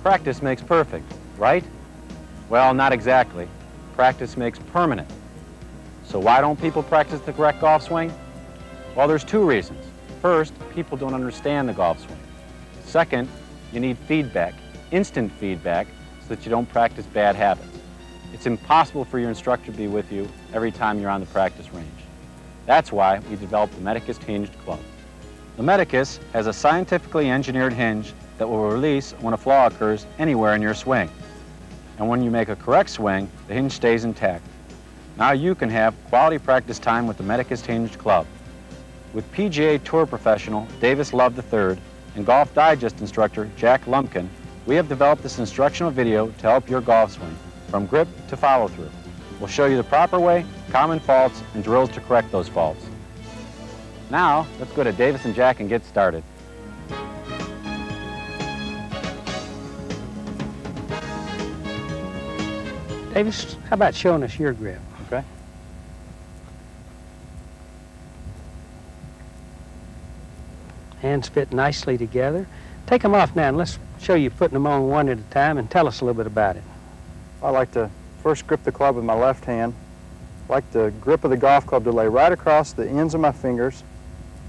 Practice makes perfect, right? Well, not exactly. Practice makes permanent. So why don't people practice the correct golf swing? Well, there's two reasons. First, people don't understand the golf swing. Second, you need feedback, instant feedback, so that you don't practice bad habits. It's impossible for your instructor to be with you every time you're on the practice range. That's why we developed the Medicus hinged club. The Medicus has a scientifically engineered hinge that will release when a flaw occurs anywhere in your swing. And when you make a correct swing, the hinge stays intact. Now you can have quality practice time with the Medicus hinged club. With PGA Tour professional Davis Love III and Golf Digest instructor Jack Lumpkin, we have developed this instructional video to help your golf swing, from grip to follow-through. We'll show you the proper way, common faults, and drills to correct those faults. Now, let's go to Davis and Jack and get started. Davis, how about showing us your grip? Okay. Hands fit nicely together. Take them off now and let's show you putting them on one at a time and tell us a little bit about it. I like to first grip the club with my left hand. I like the grip of the golf club to lay right across the ends of my fingers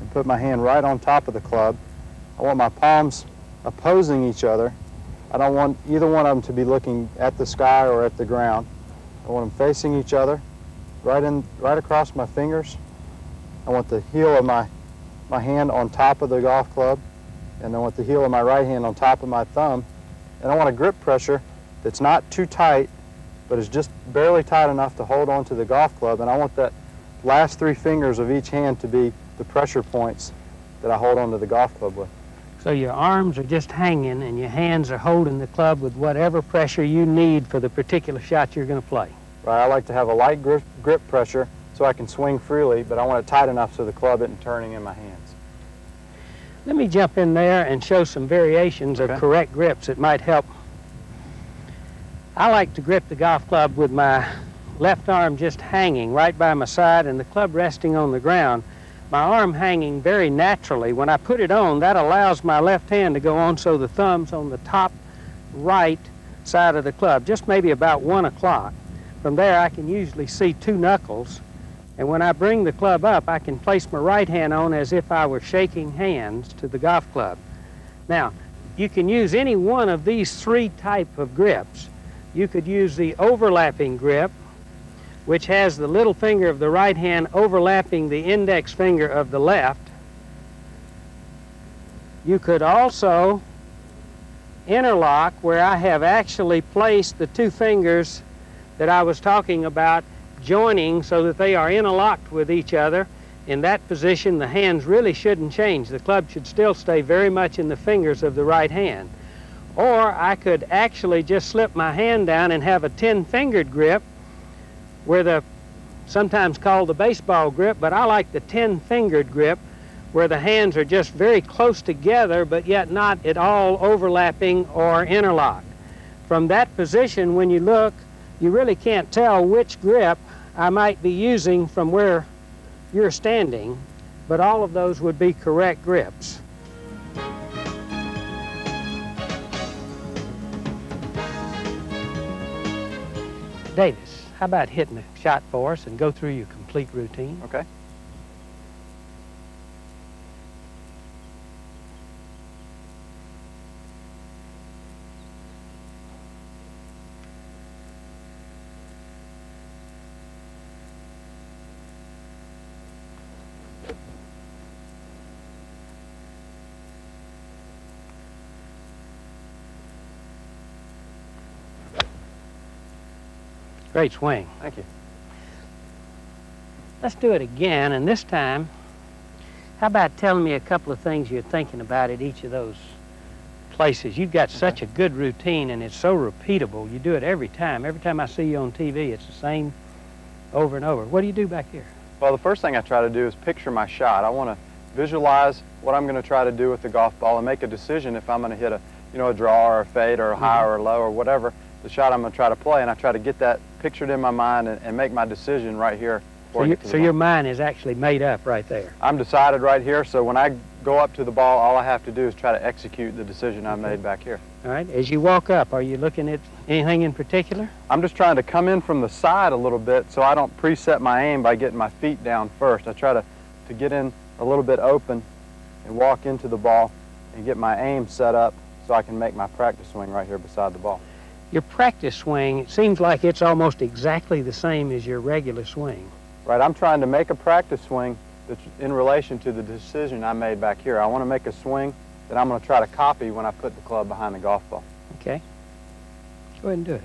and put my hand right on top of the club. I want my palms opposing each other. I don't want either one of them to be looking at the sky or at the ground. I want them facing each other, right across my fingers. I want the heel of my hand on top of the golf club, and I want the heel of my right hand on top of my thumb. And I want a grip pressure that's not too tight, but is just barely tight enough to hold on to the golf club. And I want that last three fingers of each hand to be the pressure points that I hold onto the golf club with. So your arms are just hanging and your hands are holding the club with whatever pressure you need for the particular shot you're going to play. Right, I like to have a light grip pressure so I can swing freely, but I want it tight enough so the club isn't turning in my hands. Let me jump in there and show some variations of correct grips that might help. I like to grip the golf club with my left arm just hanging right by my side and the club resting on the ground. My arm hanging very naturally. When I put it on, that allows my left hand to go on so the thumb's on the top right side of the club, just maybe about 1 o'clock. From there, I can usually see 2 knuckles, and when I bring the club up, I can place my right hand on as if I were shaking hands to the golf club. Now, you can use any one of these 3 types of grips. You could use the overlapping grip, which has the little finger of the right hand overlapping the index finger of the left. You could also interlock, where I have actually placed the 2 fingers that I was talking about joining so that they are interlocked with each other. In that position, the hands really shouldn't change. The club should still stay very much in the fingers of the right hand. Or I could actually just slip my hand down and have a 10-fingered grip, where sometimes called the baseball grip, but I like the 10-fingered grip, where the hands are just very close together, but yet not at all overlapping or interlocked. From that position, when you look, you really can't tell which grip I might be using from where you're standing, but all of those would be correct grips. Davis, how about hitting a shot for us and go through your complete routine? Okay. Great swing. Thank you. Let's do it again, and this time, how about telling me a couple of things you're thinking about at each of those places? You've got such a good routine, and it's so repeatable. You do it every time. Every time I see you on TV, it's the same over and over. What do you do back here? Well, the first thing I try to do is picture my shot. I want to visualize what I'm going to try to do with the golf ball and make a decision if I'm going to hit a draw or a fade or a high or a low or whatever the shot I'm going to try to play, and I try to get that pictured in my mind and make my decision right here before I get to the So ball. your mind is actually made up right there. I'm decided right here, so when I go up to the ball, all I have to do is try to execute the decision I made back here. All right, as you walk up, are you looking at anything in particular? I'm just trying to come in from the side a little bit so I don't preset my aim by getting my feet down first. I try to get in a little bit open and walk into the ball and get my aim set up so I can make my practice swing right here beside the ball. Your practice swing, it seems like it's almost exactly the same as your regular swing. Right, I'm trying to make a practice swing that's in relation to the decision I made back here. I want to make a swing that I'm going to try to copy when I put the club behind the golf ball. Okay. Go ahead and do it.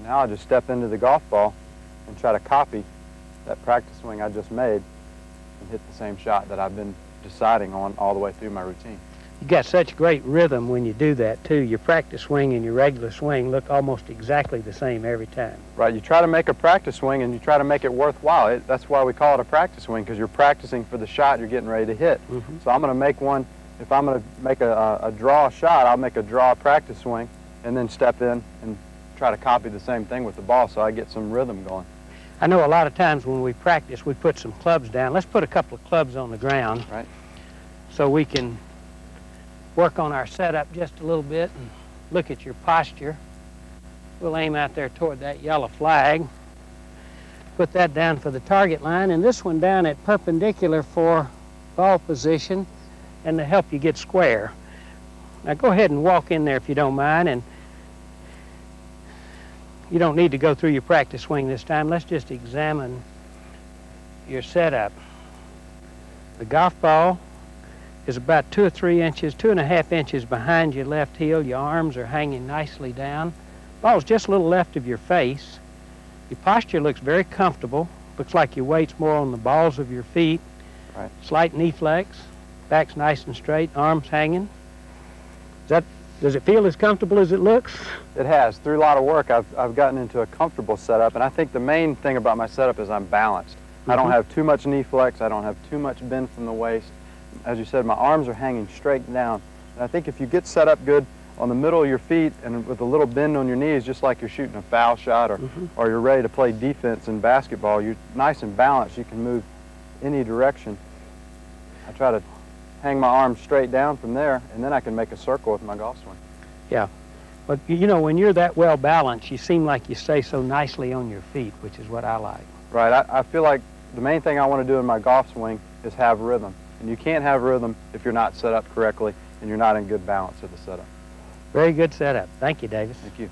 Now I just step into the golf ball and try to copy that practice swing I just made and hit the same shot that I've been deciding on all the way through my routine. You got such great rhythm when you do that too. Your practice swing and your regular swing look almost exactly the same every time. Right, you try to make a practice swing and you try to make it worthwhile. That's why we call it a practice swing, because you're practicing for the shot you're getting ready to hit. So I'm going to make one, if I'm going to make a draw shot, I'll make a draw practice swing and then step in and try to copy the same thing with the ball so I get some rhythm going. I know a lot of times when we practice, we put some clubs down. Let's put a couple of clubs on the ground. Right. So we can work on our setup just a little bit and look at your posture. We'll aim out there toward that yellow flag. Put that down for the target line, and this one down at perpendicular for ball position and to help you get square. Now go ahead and walk in there if you don't mind, and you don't need to go through your practice swing this time. Let's just examine your setup. The golf ball is about 2 or 3 inches, 2.5 inches behind your left heel. Your arms are hanging nicely down. Ball's just a little left of your face. Your posture looks very comfortable. Looks like your weight's more on the balls of your feet. Right. Slight knee flex. Back's nice and straight. Arms hanging. Does it feel as comfortable as it looks? It has. Through a lot of work, I've gotten into a comfortable setup, and I think the main thing about my setup is I'm balanced. I don't have too much knee flex. I don't have too much bend from the waist. As you said, my arms are hanging straight down. And I think if you get set up good on the middle of your feet and with a little bend on your knees, just like you're shooting a foul shot or you're ready to play defense in basketball, you're nice and balanced. You can move any direction. I try to hang my arms straight down from there, and then I can make a circle with my golf swing. Yeah. But, you know, when you're that well balanced, you seem like you stay so nicely on your feet, which is what I like. Right. I feel like the main thing I want to do in my golf swing is have rhythm. And you can't have rhythm if you're not set up correctly and you're not in good balance of the setup. Very good setup. Thank you, Davis. Thank you.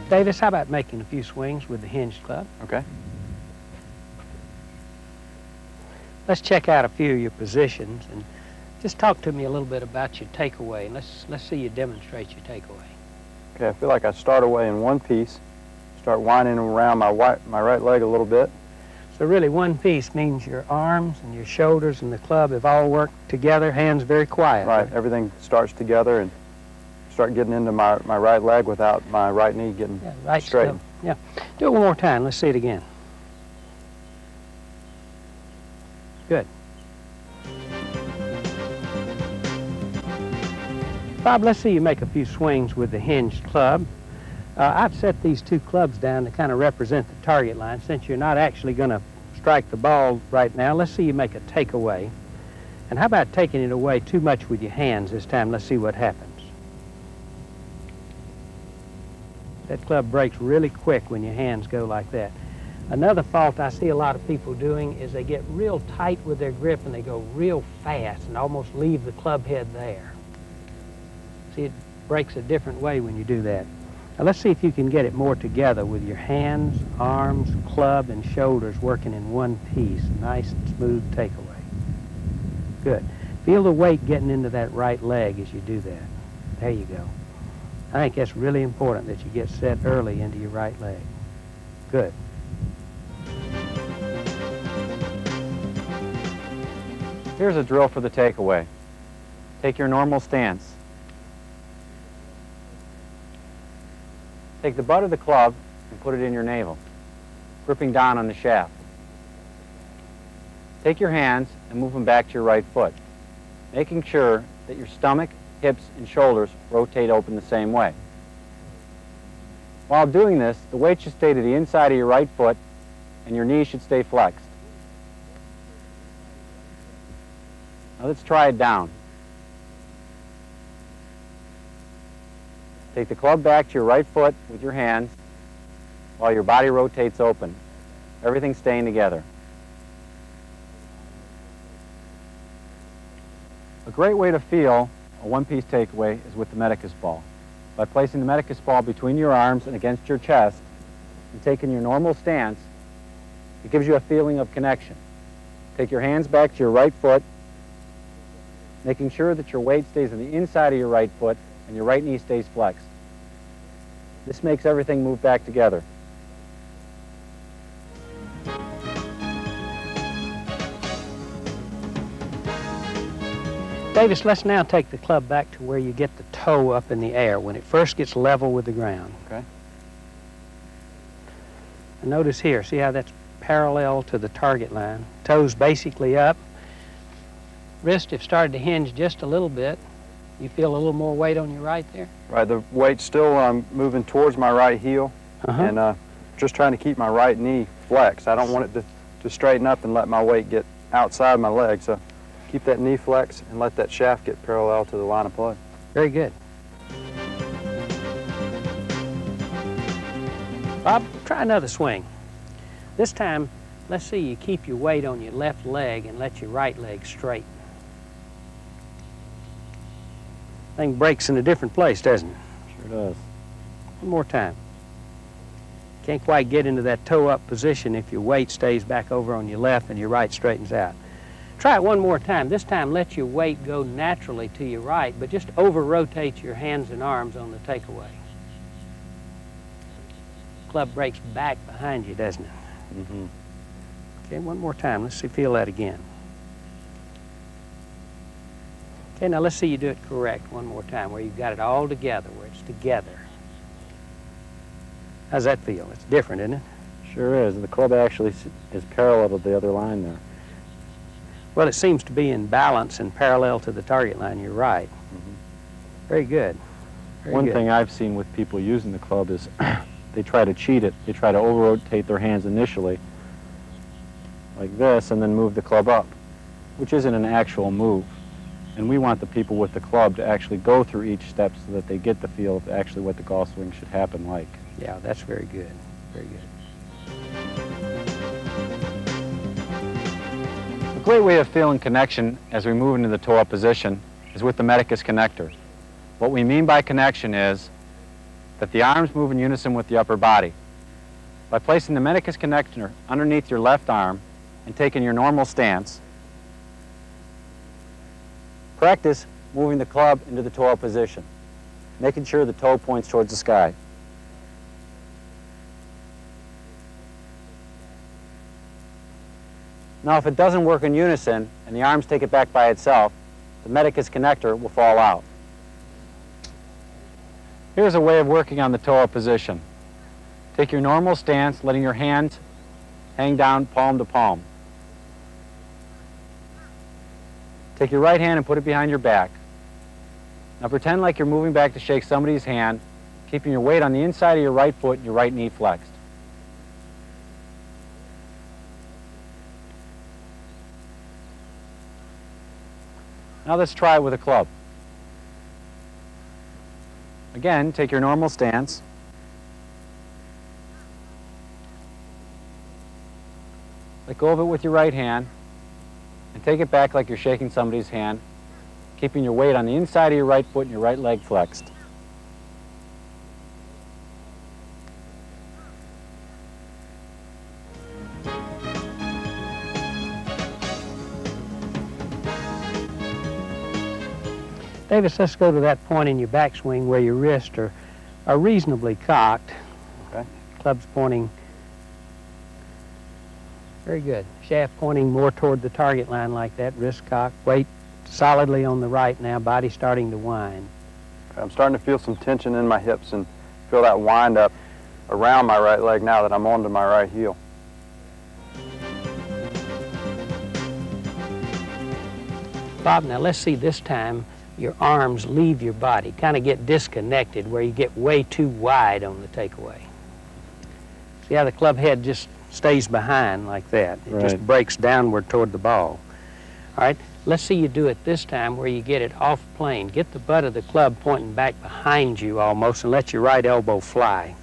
Davis, how about making a few swings with the hinged club? Okay. Let's check out a few of your positions and just talk to me a little bit about your takeaway. Let's see you demonstrate your takeaway. Okay, I feel like I start away in one piece, start winding around my right leg a little bit. So really one piece means your arms and your shoulders and the club have all worked together, hands very quiet. Right, everything starts together and start getting into my right leg without my right knee getting straightened. Yeah, do it one more time. Let's see it again. Good. Bob, let's see you make a few swings with the hinged club. I've set these two clubs down to kind of represent the target line. Since you're not actually going to strike the ball right now, let's see you make a takeaway. And how about taking it away too much with your hands this time? Let's see what happens. That club breaks really quick when your hands go like that. Another fault I see a lot of people doing is they get real tight with their grip and they go real fast and almost leave the club head there. See, it breaks a different way when you do that. Now let's see if you can get it more together with your hands, arms, club, and shoulders working in one piece. Nice and smooth takeaway. Good. Feel the weight getting into that right leg as you do that. There you go. I think that's really important that you get set early into your right leg. Good. Here's a drill for the takeaway. Take your normal stance. Take the butt of the club and put it in your navel. gripping down on the shaft. Take your hands and move them back to your right foot, making sure that your stomach, hips, and shoulders rotate open the same way. While doing this, the weight should stay to the inside of your right foot and your knees should stay flexed. Now let's try it down. Take the club back to your right foot with your hands while your body rotates open, everything staying together. A great way to feel a one-piece takeaway is with the Medicus ball. By placing the Medicus ball between your arms and against your chest and taking your normal stance, it gives you a feeling of connection. Take your hands back to your right foot, making sure that your weight stays on the inside of your right foot and your right knee stays flexed. This makes everything move back together. Davis, let's now take the club back to where you get the toe up in the air when it first gets level with the ground. Okay. And notice here, see how that's parallel to the target line. Toes basically up. Wrists have started to hinge just a little bit. You feel a little more weight on your right there? Right, the weight's still moving towards my right heel, and just trying to keep my right knee flexed. I don't want it to straighten up and let my weight get outside my leg, so keep that knee flexed and let that shaft get parallel to the line of play. Very good. Bob, try another swing. This time, let's see you keep your weight on your left leg and let your right leg straighten. Thing breaks in a different place, doesn't it? Sure does. One more time. Can't quite get into that toe up position if your weight stays back over on your left and your right straightens out. Try it one more time. This time let your weight go naturally to your right, but just over-rotate your hands and arms on the takeaway. Club breaks back behind you, doesn't it? Mm-hmm. Okay, one more time. Let's see, feel that again. Okay, now let's see you do it correct one more time, where you've got it all together, where it's together. How's that feel? It's different, isn't it? Sure is. The club actually is parallel to the other line there. Well, it seems to be in balance and parallel to the target line. You're right. Mm-hmm. Very good. Very One good. thing I've seen with people using the club is they try to cheat it. They try to over-rotate their hands initially, like this, and then move the club up, which isn't an actual move. And we want the people with the club to actually go through each step so that they get the feel of actually what the golf swing should happen like. Yeah, that's very good. Very good. A great way of feeling connection as we move into the toe-up position is with the Medicus connector. What we mean by connection is that the arms move in unison with the upper body. By placing the Medicus connector underneath your left arm and taking your normal stance, practice moving the club into the toe-up position, making sure the toe points towards the sky. Now, if it doesn't work in unison and the arms take it back by itself, the Medicus connector will fall out. Here's a way of working on the toe-up position. Take your normal stance, letting your hands hang down palm to palm. Take your right hand and put it behind your back. Now pretend like you're moving back to shake somebody's hand, keeping your weight on the inside of your right foot and your right knee flexed. Now let's try it with a club. Again, take your normal stance. Let go of it with your right hand and take it back like you're shaking somebody's hand, keeping your weight on the inside of your right foot and your right leg flexed. Davis, let's go to that point in your backswing where your wrists are reasonably cocked. Okay. Club's pointing. Very good. Shaft pointing more toward the target line like that, wrist cocked, weight solidly on the right now, body starting to wind. Okay, I'm starting to feel some tension in my hips and feel that wind up around my right leg now that I'm onto my right heel. Bob, now let's see this time your arms leave your body, kind of get disconnected where you get way too wide on the takeaway. See how the club head just stays behind like that. It just breaks downward toward the ball. All right, let's see you do it this time where you get it off plane. Get the butt of the club pointing back behind you almost and let your right elbow fly.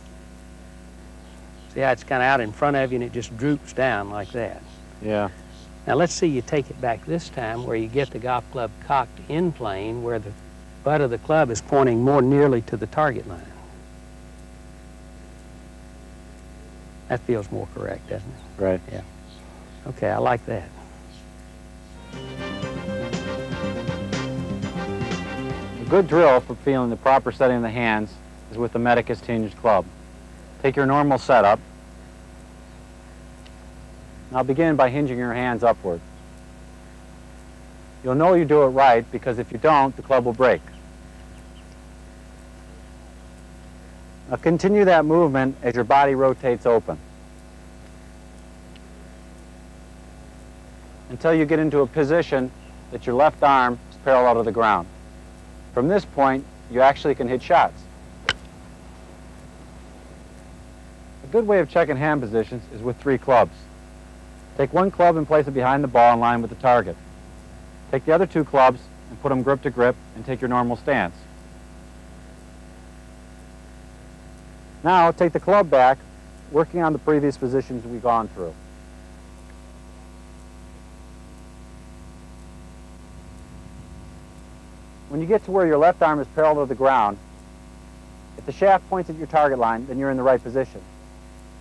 See how it's kind of out in front of you and it just droops down like that. Yeah. Now let's see you take it back this time where you get the golf club cocked in plane where the butt of the club is pointing more nearly to the target line. That feels more correct, doesn't it? Right. Yeah. Okay, I like that. A good drill for feeling the proper setting of the hands is with the Medicus hinged club. Take your normal setup. Now begin by hinging your hands upward. You'll know you do it right because if you don't, the club will break. Now continue that movement as your body rotates open until you get into a position that your left arm is parallel to the ground. From this point, you actually can hit shots. A good way of checking hand positions is with 3 clubs. Take one club and place it behind the ball in line with the target. Take the other 2 clubs and put them grip to grip and take your normal stance. Now take the club back, working on the previous positions we've gone through. When you get to where your left arm is parallel to the ground, if the shaft points at your target line, then you're in the right position.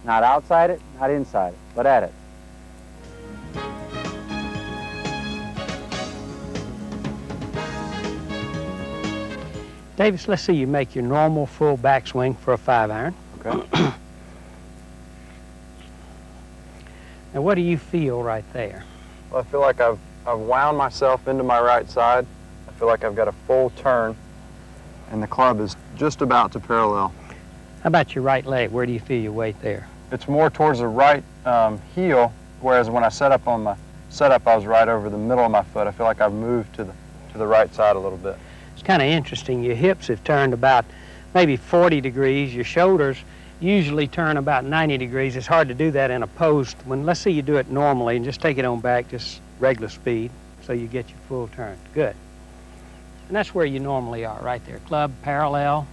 Not outside it, not inside it, but at it. Davis, let's see you make your normal full backswing for a 5-iron. Okay. Now, what do you feel right there? Well, I feel like I've wound myself into my right side. I feel like I've got a full turn, and the club is just about to parallel. How about your right leg? Where do you feel your weight there? It's more towards the right heel, whereas when I set up on my setup, I was right over the middle of my foot. I feel like I've moved to the right side a little bit. It's kind of interesting. Your hips have turned about maybe 40 degrees. Your shoulders usually turn about 90 degrees. It's hard to do that in a post. Let's see you do it normally and just take it on back, just regular speed, so you get your full turn. Good. And that's where you normally are, right there. Club parallel,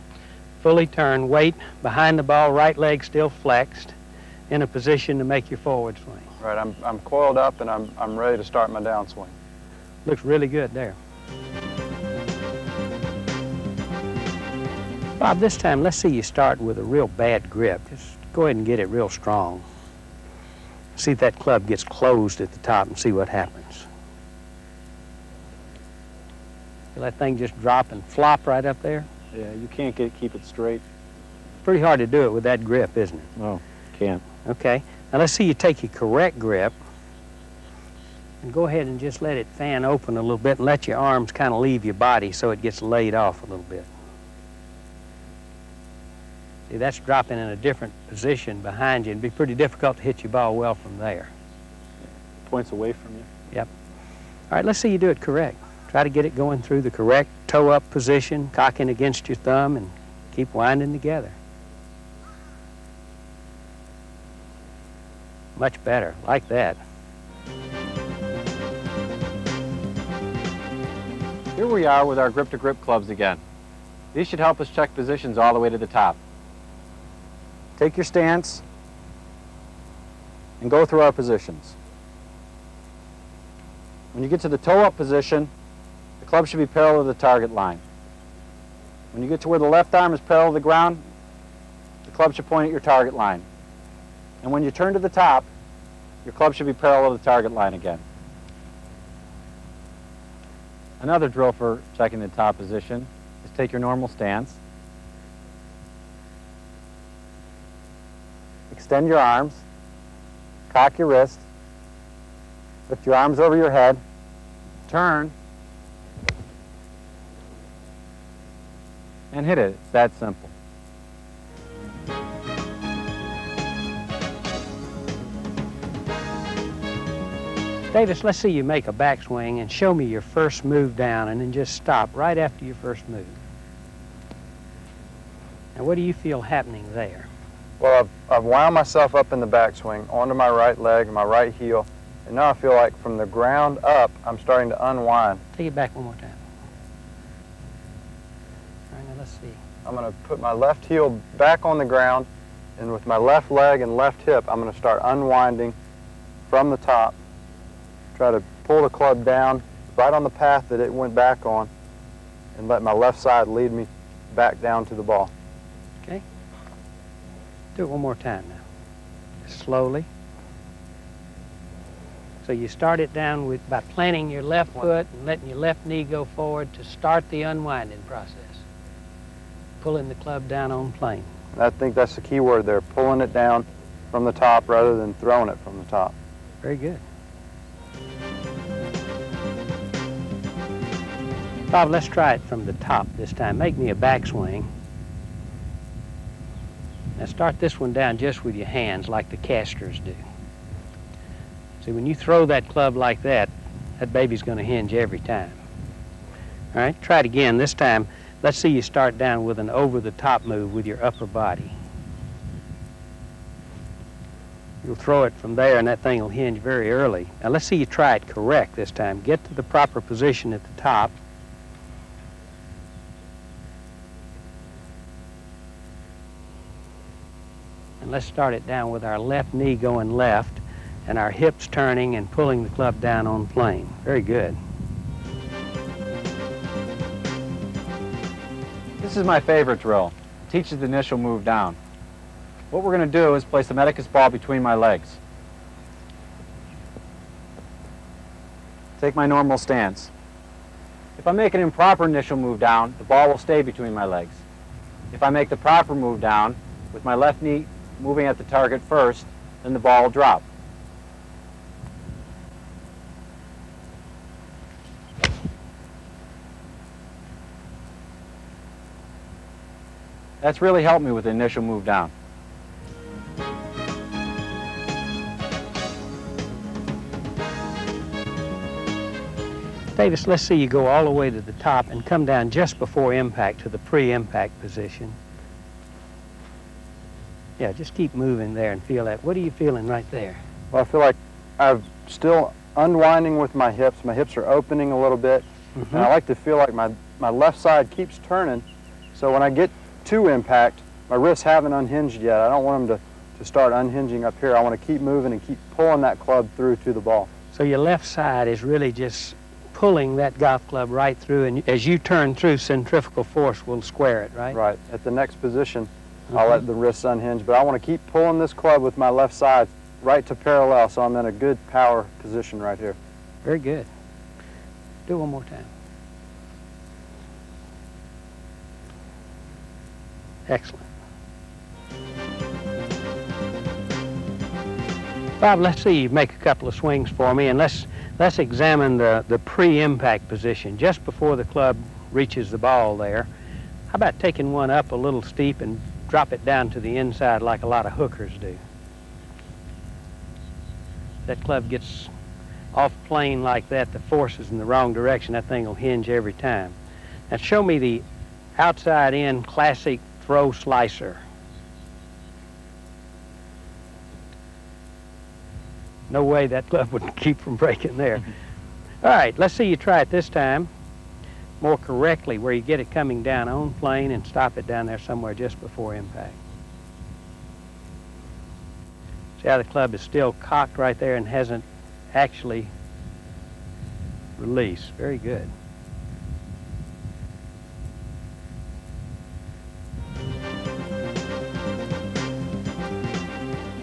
fully turned, weight behind the ball, right leg still flexed, in a position to make your forward swing. Right, I'm coiled up and I'm ready to start my downswing. Looks really good there. Bob, this time let's see you start with a real bad grip. Just go ahead and get it real strong. See if that club gets closed at the top and see what happens. Feel that thing just drop and flop right up there? Yeah, you can't keep it straight. Pretty hard to do it with that grip, isn't it? No, can't. Okay, now let's see you take your correct grip and go ahead and just let it fan open a little bit and let your arms kind of leave your body so it gets laid off a little bit. See, that's dropping in a different position behind you. It'd be pretty difficult to hit your ball well from there. Points away from you. Yep. All right, let's see you do it correct. Try to get it going through the correct toe-up position, cocking against your thumb, and keep winding together. Much better, like that. Here we are with our grip-to-grip clubs again. These should help us check positions all the way to the top. Take your stance and go through our positions. When you get to the toe-up position, the club should be parallel to the target line. When you get to where the left arm is parallel to the ground, the club should point at your target line. And when you turn to the top, your club should be parallel to the target line again. Another drill for checking the top position is take your normal stance. Extend your arms, cock your wrist, lift your arms over your head, turn, and hit it. It's that simple. Davis, let's see you make a backswing and show me your first move down and then just stop right after your first move. Now, what do you feel happening there? Well, I've wound myself up in the backswing onto my right leg and my right heel, and now I feel like from the ground up, I'm starting to unwind. Take it back one more time. All right, now let's see. I'm going to put my left heel back on the ground, and with my left leg and left hip, I'm going to start unwinding from the top. Try to pull the club down right on the path that it went back on, and let my left side lead me back down to the ball. Okay. Do it one more time now. Slowly. So you start it down by planting your left foot and letting your left knee go forward to start the unwinding process. Pulling the club down on plane. I think that's the key word there, pulling it down from the top rather than throwing it from the top. Very good. Bob, let's try it from the top this time. Make me a backswing. Now start this one down just with your hands like the casters do. See, when you throw that club like that, that baby's going to hinge every time. All right, try it again. This time, let's see you start down with an over-the-top move with your upper body. You'll throw it from there, and that thing will hinge very early. Now let's see you try it correct this time. Get to the proper position at the top. And let's start it down with our left knee going left and our hips turning and pulling the club down on plane. Very good. This is my favorite drill. It teaches the initial move down. What we're going to do is place the Medicus ball between my legs. Take my normal stance. If I make an improper initial move down, the ball will stay between my legs. If I make the proper move down, with my left knee moving at the target first, then the ball will drop. That's really helped me with the initial move down. Davis, let's see you go all the way to the top and come down just before impact to the pre-impact position. Yeah, just keep moving there and feel that. What are you feeling right there? Well, I feel like I'm still unwinding with my hips. My hips are opening a little bit. And I like to feel like my left side keeps turning. So when I get to impact, my wrists haven't unhinged yet. I don't want them to start unhinging up here. I want to keep moving and keep pulling that club through to the ball. So your left side is really just pulling that golf club right through, and as you turn through, centrifugal force will square it, right? Right. At the next position, I'll let the wrists unhinge, but I want to keep pulling this club with my left side right to parallel, so I'm in a good power position right here. Very good. Do it one more time. Excellent. Bob, let's see you make a couple of swings for me, and let's examine the pre-impact position just before the club reaches the ball there. How about taking one up a little steep and drop it down to the inside like a lot of hookers do? That club gets off plane like that, the force is in the wrong direction, that thing will hinge every time. Now show me the outside in classic throw slicer. No way that club would keep from breaking there. All right, let's see you try it this time more correctly, where you get it coming down on plane and stop it down there somewhere just before impact. See how the club is still cocked right there and hasn't actually released. Very good.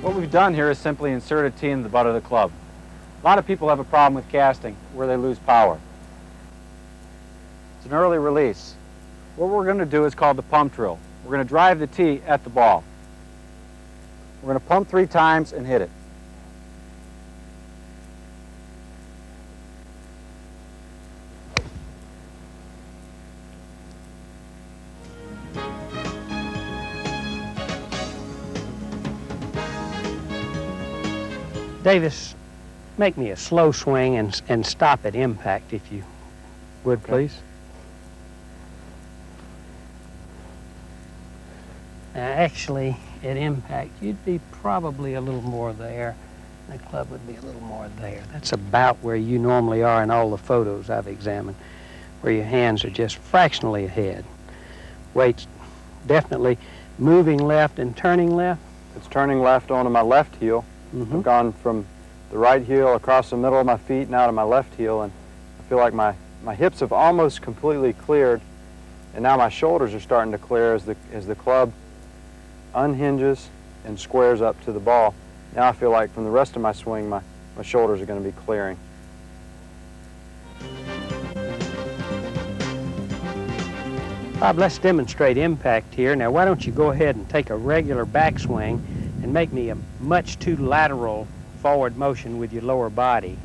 What we've done here is simply insert a tee in the butt of the club. A lot of people have a problem with casting where they lose power. It's an early release. What we're going to do is called the pump drill. We're going to drive the tee at the ball. We're going to pump 3 times and hit it. Davis, make me a slow swing and stop at impact, if you would, please. Now, actually, at impact, you'd be probably a little more there. The club would be a little more there. That's about where you normally are in all the photos I've examined, where your hands are just fractionally ahead. Weight's definitely moving left and turning left. It's turning left onto my left heel. I've gone from the right heel across the middle of my feet now to my left heel, and I feel like my hips have almost completely cleared, and now my shoulders are starting to clear as the club unhinges and squares up to the ball. Now I feel like from the rest of my swing, my shoulders are going to be clearing. Bob, let's demonstrate impact here. Now, why don't you go ahead and take a regular backswing and make me a much too lateral forward motion with your lower body.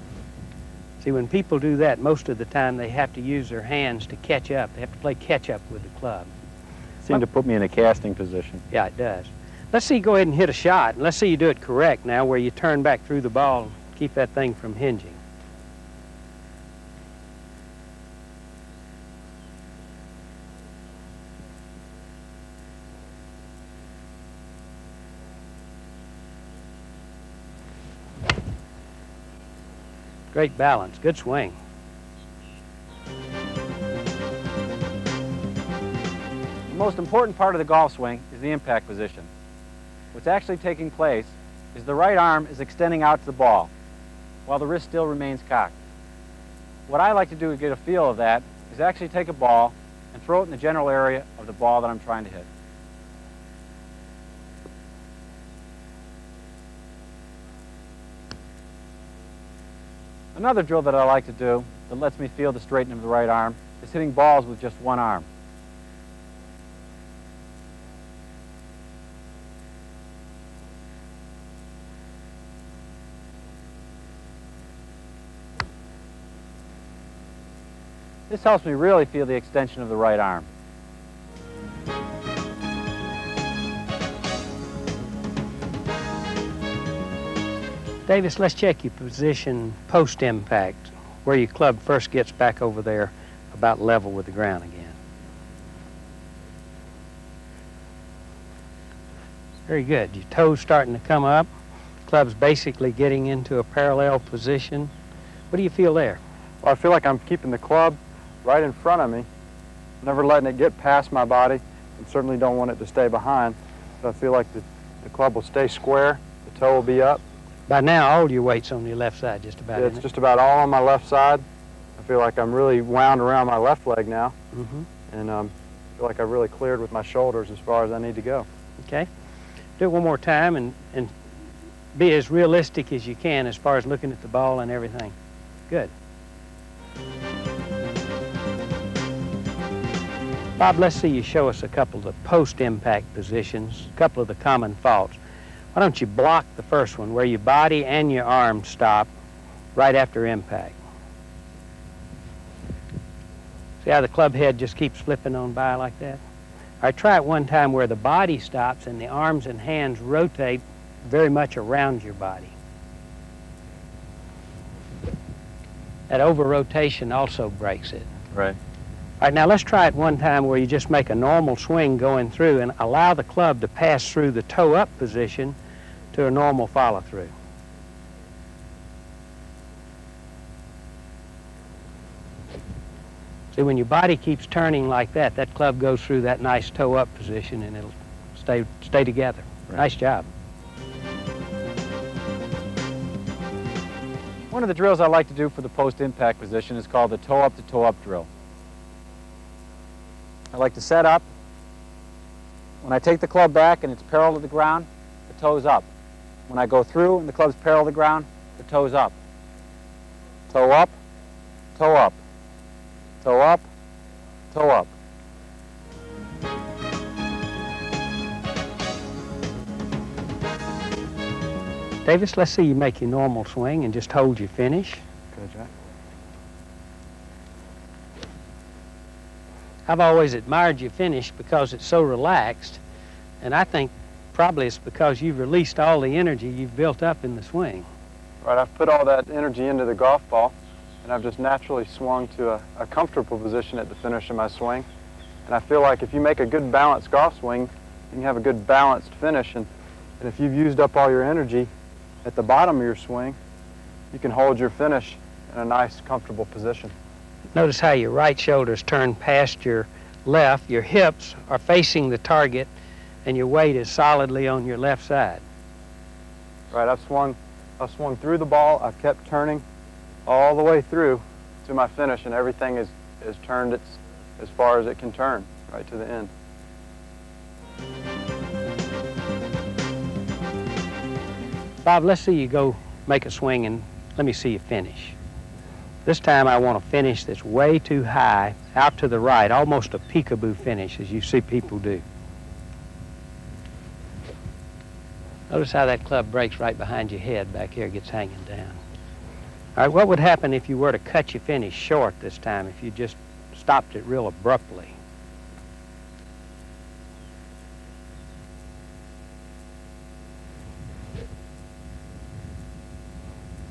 See, when people do that, most of the time they have to use their hands to catch up. They have to play catch up with the club. Seemed to put me in a casting position. Yeah, it does. Let's see you go ahead and hit a shot. And let's see you do it correct now, where you turn back through the ball and keep that thing from hinging. Great balance, good swing. The most important part of the golf swing is the impact position. What's actually taking place is the right arm is extending out to the ball, while the wrist still remains cocked. What I like to do to get a feel of that is actually take a ball and throw it in the general area of the ball that I'm trying to hit. Another drill that I like to do that lets me feel the straightening of the right arm is hitting balls with just one arm. This helps me really feel the extension of the right arm. Davis, let's check your position post-impact, where your club first gets back over there about level with the ground again. Very good. Your toes starting to come up. Club's basically getting into a parallel position. What do you feel there? Well, I feel like I'm keeping the club right in front of me, never letting it get past my body, and certainly don't want it to stay behind. But I feel like the club will stay square, the toe will be up. By now, all your weight's on your left side, just about, Yeah, it's just about all on my left side. I feel like I'm really wound around my left leg now, and I feel like I've really cleared with my shoulders as far as I need to go. Okay. Do it one more time and be as realistic as you can as far as looking at the ball and everything. Good. Bob, let's see you show us a couple of the post-impact positions, a couple of the common faults. Why don't you block the first one, where your body and your arms stop right after impact. See how the club head just keeps flipping on by like that? All right, try it one time where the body stops and the arms and hands rotate very much around your body. That over-rotation also breaks it. Right. All right, now let's try it one time where you just make a normal swing going through and allow the club to pass through the toe-up position to a normal follow-through. See, when your body keeps turning like that, that club goes through that nice toe-up position and it'll stay together. Right. Nice job. One of the drills I like to do for the post-impact position is called the toe-up to toe-up drill. I like to set up. When I take the club back and it's parallel to the ground, the toe's up. When I go through and the club's parallel to the ground, the toe's up. Toe up, toe up. Toe up, toe up. Davis, let's see you make your normal swing and just hold your finish. Good, Jack. I've always admired your finish because it's so relaxed, and I think probably it's because you've released all the energy you've built up in the swing. Right, I've put all that energy into the golf ball, and I've just naturally swung to a comfortable position at the finish of my swing. And I feel like if you make a good balanced golf swing, you can have a good balanced finish. And if you've used up all your energy at the bottom of your swing, you can hold your finish in a nice, comfortable position. Notice how your right shoulder's turned past your left, your hips are facing the target, and your weight is solidly on your left side. Right, I've swung through the ball, I've kept turning all the way through to my finish, and everything is turned as far as it can turn, right to the end. Bob, let's see you go make a swing and let me see you finish. This time I want a finish that's way too high, out to the right, almost a peekaboo finish, as you see people do. Notice how that club breaks right behind your head back here, gets hanging down. All right, what would happen if you were to cut your finish short this time, if you just stopped it real abruptly?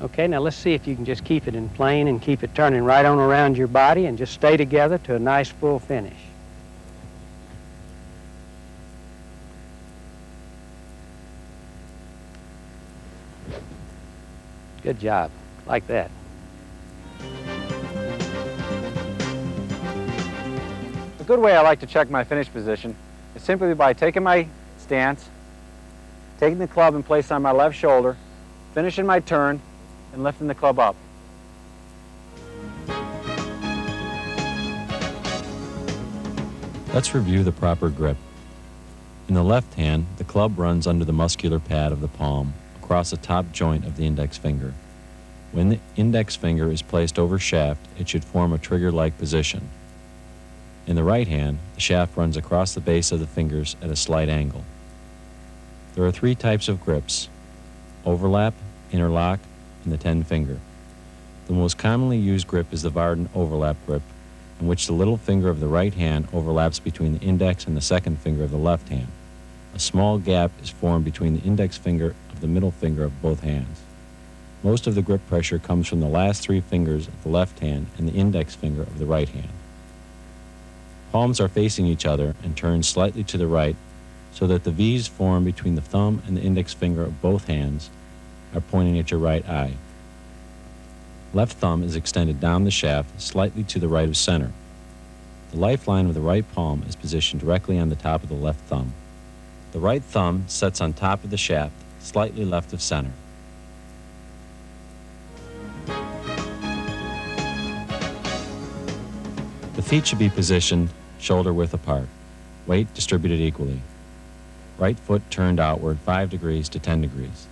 Okay, now let's see if you can just keep it in plane and keep it turning right on around your body and just stay together to a nice full finish. Good job, like that. A good way I like to check my finish position is simply by taking my stance, taking the club in place on my left shoulder, finishing my turn, and lifting the club up. Let's review the proper grip. In the left hand, the club runs under the muscular pad of the palm across the top joint of the index finger. When the index finger is placed over shaft, it should form a trigger-like position. In the right hand, the shaft runs across the base of the fingers at a slight angle. There are 3 types of grips: overlap, interlock, and the 10-finger. The most commonly used grip is the Varden overlap grip, in which the little finger of the right hand overlaps between the index and the second finger of the left hand. A small gap is formed between the index finger of the middle finger of both hands. Most of the grip pressure comes from the last 3 fingers of the left hand and the index finger of the right hand. Palms are facing each other and turned slightly to the right so that the V's formed between the thumb and the index finger of both hands are pointing at your right eye. Left thumb is extended down the shaft slightly to the right of center. The lifeline of the right palm is positioned directly on the top of the left thumb. The right thumb sets on top of the shaft, slightly left of center. The feet should be positioned shoulder width apart, weight distributed equally. Right foot turned outward 5 degrees to 10 degrees.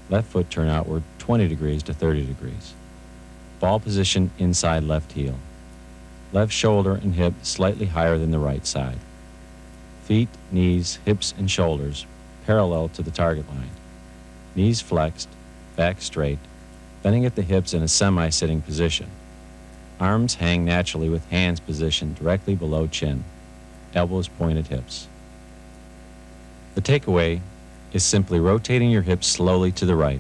Left foot turned outward 20 degrees to 30 degrees. Ball position inside left heel. Left shoulder and hip slightly higher than the right side. Feet, knees, hips, and shoulders parallel to the target line. Knees flexed, back straight, bending at the hips in a semi-sitting position. Arms hang naturally with hands positioned directly below chin. Elbows point at hips. The takeaway is simply rotating your hips slowly to the right,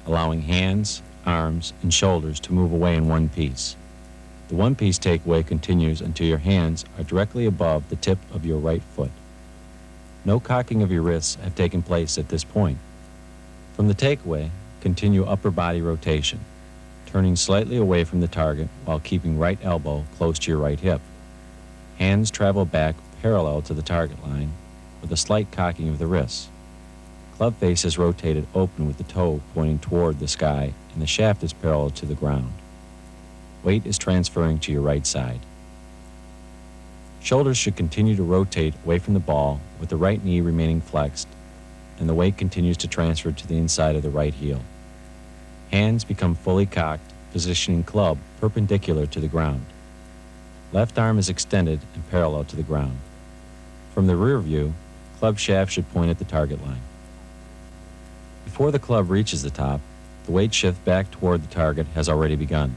allowing hands, arms, and shoulders to move away in one piece. The one-piece takeaway continues until your hands are directly above the tip of your right foot. No cocking of your wrists have taken place at this point. From the takeaway, continue upper body rotation, turning slightly away from the target while keeping right elbow close to your right hip. Hands travel back parallel to the target line with a slight cocking of the wrists. Club face is rotated open with the toe pointing toward the sky and the shaft is parallel to the ground. Weight is transferring to your right side. Shoulders should continue to rotate away from the ball with the right knee remaining flexed, and the weight continues to transfer to the inside of the right heel. Hands become fully cocked, positioning club perpendicular to the ground. Left arm is extended and parallel to the ground. From the rear view, club shaft should point at the target line. Before the club reaches the top, the weight shift back toward the target has already begun.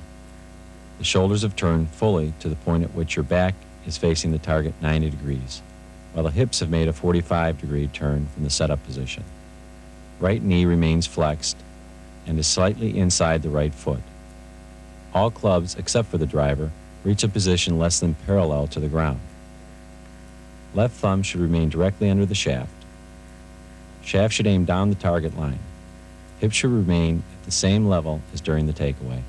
The shoulders have turned fully to the point at which your back is facing the target 90 degrees, while the hips have made a 45-degree turn from the setup position. Right knee remains flexed, and is slightly inside the right foot. All clubs, except for the driver, reach a position less than parallel to the ground. Left thumb should remain directly under the shaft. Shaft should aim down the target line. Hips should remain at the same level as during the takeaway.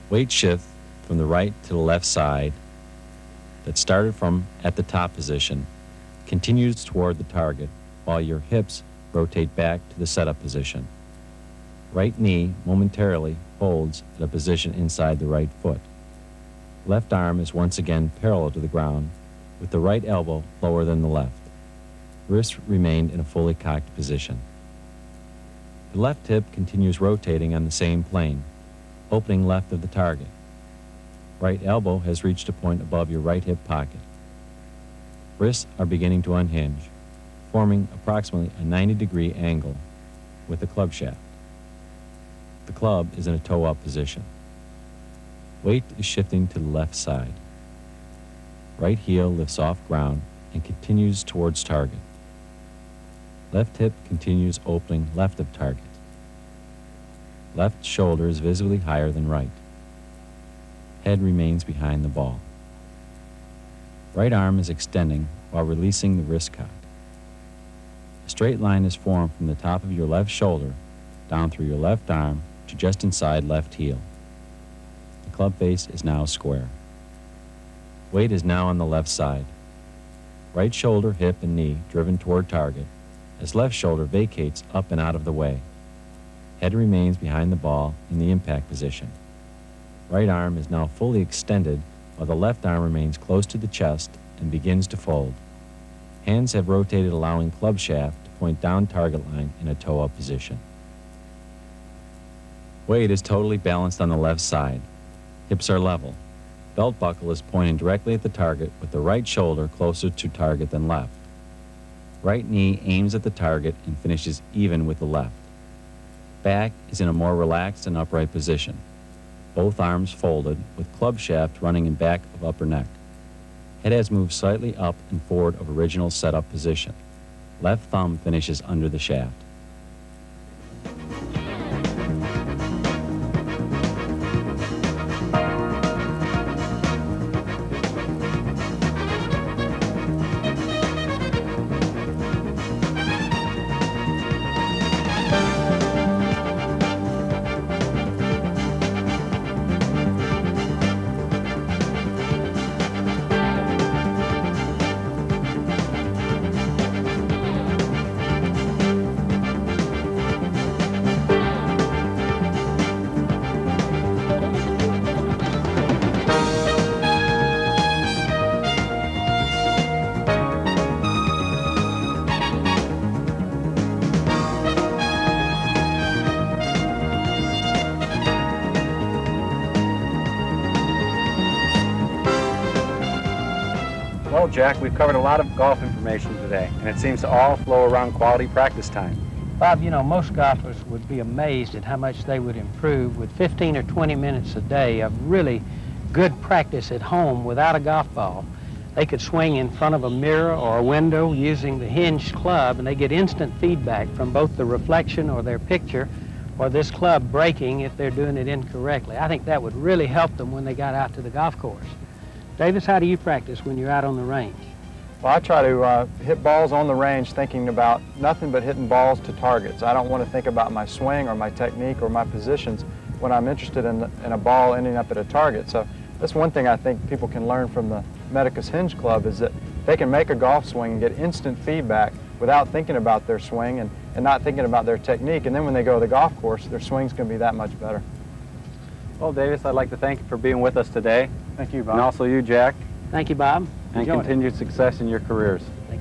Weight shift from the right to the left side that started from at the top position continues toward the target while your hips rotate back to the setup position. Right knee momentarily folds at a position inside the right foot. Left arm is once again parallel to the ground with the right elbow lower than the left. Wrist remained in a fully cocked position. The left hip continues rotating on the same plane, opening left of the target. Right elbow has reached a point above your right hip pocket. Wrists are beginning to unhinge, forming approximately a 90-degree angle with the club shaft. The club is in a toe-up position. Weight is shifting to the left side. Right heel lifts off ground and continues towards target. Left hip continues opening left of target. Left shoulder is visibly higher than right. Head remains behind the ball. Right arm is extending while releasing the wrist cock. A straight line is formed from the top of your left shoulder down through your left arm to just inside left heel. The club face is now square. Weight is now on the left side. Right shoulder, hip, and knee driven toward target as left shoulder vacates up and out of the way. Head remains behind the ball in the impact position. Right arm is now fully extended while the left arm remains close to the chest and begins to fold. Hands have rotated, allowing club shaft to point down target line in a toe-up position. Weight is totally balanced on the left side. Hips are level. Belt buckle is pointing directly at the target with the right shoulder closer to target than left. Right knee aims at the target and finishes even with the left. Back is in a more relaxed and upright position. Both arms folded with club shaft running in back of upper neck. Head has moved slightly up and forward of original setup position. Left thumb finishes under the shaft. Well, Jack, we've covered a lot of golf information today, and it seems to all flow around quality practice time. Bob, you know, most golfers would be amazed at how much they would improve with 15 or 20 minutes a day of really good practice at home without a golf ball. They could swing in front of a mirror or a window using the hinged club, and they get instant feedback from both the reflection or their picture or this club breaking if they're doing it incorrectly. I think that would really help them when they got out to the golf course. Davis, how do you practice when you're out on the range? Well, I try to hit balls on the range thinking about nothing but hitting balls to targets. I don't want to think about my swing or my technique or my positions when I'm interested in a ball ending up at a target. So that's one thing I think people can learn from the Medicus Hinge Club, is that they can make a golf swing and get instant feedback without thinking about their swing and not thinking about their technique. And then when they go to the golf course, their swing's going to be that much better. Well, Davis, I'd like to thank you for being with us today. Thank you, Bob. And also you, Jack. Thank you, Bob. And Enjoyed it. continued success in your careers. Thank